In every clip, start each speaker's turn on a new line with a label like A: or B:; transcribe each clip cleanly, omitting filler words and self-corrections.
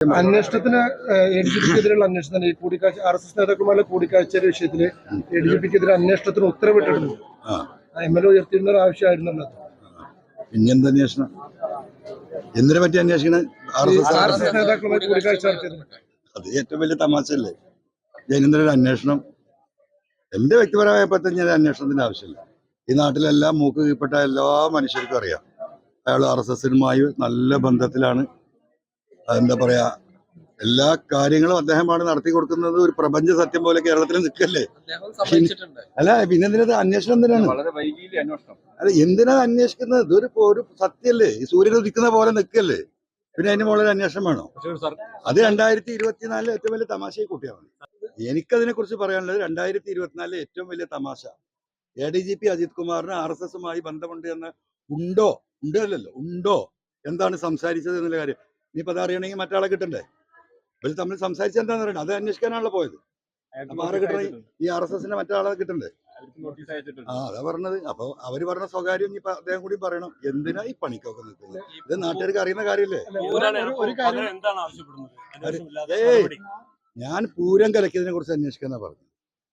A: അന്വേഷണത്തിന് A D G പിക്കെതിരെയുള്ള അന്വേഷണത്തിന് ഈ കൂടിക്കാഴ്ച RSS നേതാക്കളുമായുള്ള കൂടിക്കാഴ്ചയുടെ വിഷയത്തിൽ എ ഡി ജി പിക്കെതിരെ അന്വേഷണത്തിന് ഉത്തരവിട്ടിട്ടുണ്ട്. MLA ഉയർത്തിയിരുന്ന ഒരു ആവശ്യമായിരുന്നല്ലോ.
B: പിന്നെന്ത് അന്വേഷണം? എന്തിനെ പറ്റി അന്വേഷിക്കണം?
A: RSS നേതാക്കളുമായി കൂടിക്കാഴ്ച നടത്തിയിരുന്നു.
B: അത് ഏറ്റവും വലിയ തമാശയല്ലേ? ജയനേന്ദ്രന്റെ അന്വേഷണം എന്റെ വ്യക്തിപരമായ പറ്റി അന്വേഷണത്തിന്റെ ആവശ്യമില്ല. ഈ നാട്ടിലെല്ലാം മൂക്ക് കീഴ്പ്പെട്ട എല്ലാ മനുഷ്യർക്കും അറിയാം അയാൾ RSSനുമായി നല്ല ബന്ധത്തിലാണ്. എന്താ പറയാ, എല്ലാ കാര്യങ്ങളും അദ്ദേഹമാണ് നടത്തി കൊടുക്കുന്നത്. ഒരു പ്രപഞ്ച സത്യം പോലെ കേരളത്തിൽ നിൽക്കല്ലേ? അല്ല, പിന്നെന്തിനത് അന്വേഷണം എന്തിനാണ്? അല്ല, എന്തിനാ അന്വേഷിക്കുന്നത്? ഒരു സത്യല്ലേ? ഈ സൂര്യൻ ഉദിക്കുന്ന പോലെ നിൽക്കല്ലേ? പിന്നെ അതിന് മുകളിൽ അന്വേഷണം വേണോ? അത് 2024 ഏറ്റവും വലിയ തമാശയെ കൂട്ടിയാണ്. എനിക്കതിനെ കുറിച്ച് പറയാനുള്ളത് 2024 ഏറ്റവും വലിയ തമാശ ADGP അജിത് കുമാറിന് RSSുമായി ബന്ധമുണ്ട് എന്ന് ഉണ്ടോ എന്താണ് സംസാരിച്ചത് എന്നുള്ള കാര്യം ഇനിയിപ്പോ അതറിയണമെങ്കിൽ മറ്റാളെ കിട്ടണ്ടേ? ഇവർ തമ്മിൽ സംസാരിച്ചത് എന്താന്ന് പറയണേ? അത് അന്വേഷിക്കാനാണല്ലോ പോയത്. അപ്പൊ ആരെ കിട്ടണേ? ഈ RSSന്റെ മറ്റാളെ കിട്ടണ്ടേ? അതാ പറഞ്ഞത്. അപ്പൊ അവര് പറഞ്ഞ സ്വകാര്യം ഇനിയിപ്പോ അദ്ദേഹം കൂടി പറയണം. എന്തിനാ ഈ പണിക്കൊക്കെ നിൽക്കുന്നത്? ഇത് നാട്ടുകാർക്ക് അറിയുന്ന കാര്യല്ലേ? ഞാൻ പൂരം കലക്കിയതിനെ കുറിച്ച് അന്വേഷിക്കാനാ പറഞ്ഞു.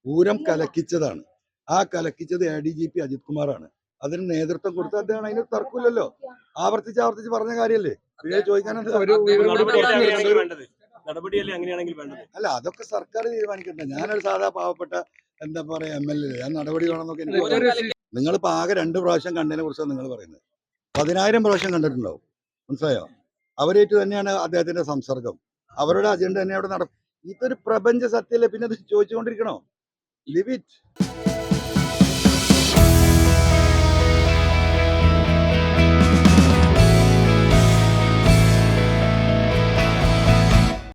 B: പൂരം കലക്കിച്ചതാണ്. ആ കലക്കിച്ചത് ADGP അജിത് കുമാറാണ്. അതിന് നേതൃത്വം കൊടുത്ത അദ്ദേഹം. അതിന് തർക്കമില്ലല്ലോ. ആവർത്തിച്ച് പറഞ്ഞ കാര്യല്ലേ? പിന്നെ ചോദിക്കാനെന്താ? അല്ല, അതൊക്കെ സർക്കാർ തീരുമാനിക്കട്ടെ. ഞാനൊരു സാധാ പാവപ്പെട്ട എന്താ പറയാ MLA. ഞാൻ നടപടി വേണമെന്നൊക്കെ എനിക്ക്. നിങ്ങളിപ്പോ ആകെ 2 പ്രാവശ്യം കണ്ടതിനെ കുറിച്ചാണ് നിങ്ങൾ പറയുന്നത്. 10,000 പ്രാവശ്യം കണ്ടിട്ടുണ്ടാവും. മനസ്സിലായോ? അവരായിട്ട് തന്നെയാണ് അദ്ദേഹത്തിന്റെ സംസർഗം. അവരുടെ അജണ്ട തന്നെ അവിടെ ഇതൊരു പ്രപഞ്ച സത്യല്ലേ? പിന്നെ അത് ചോദിച്ചുകൊണ്ടിരിക്കണോ? Live it.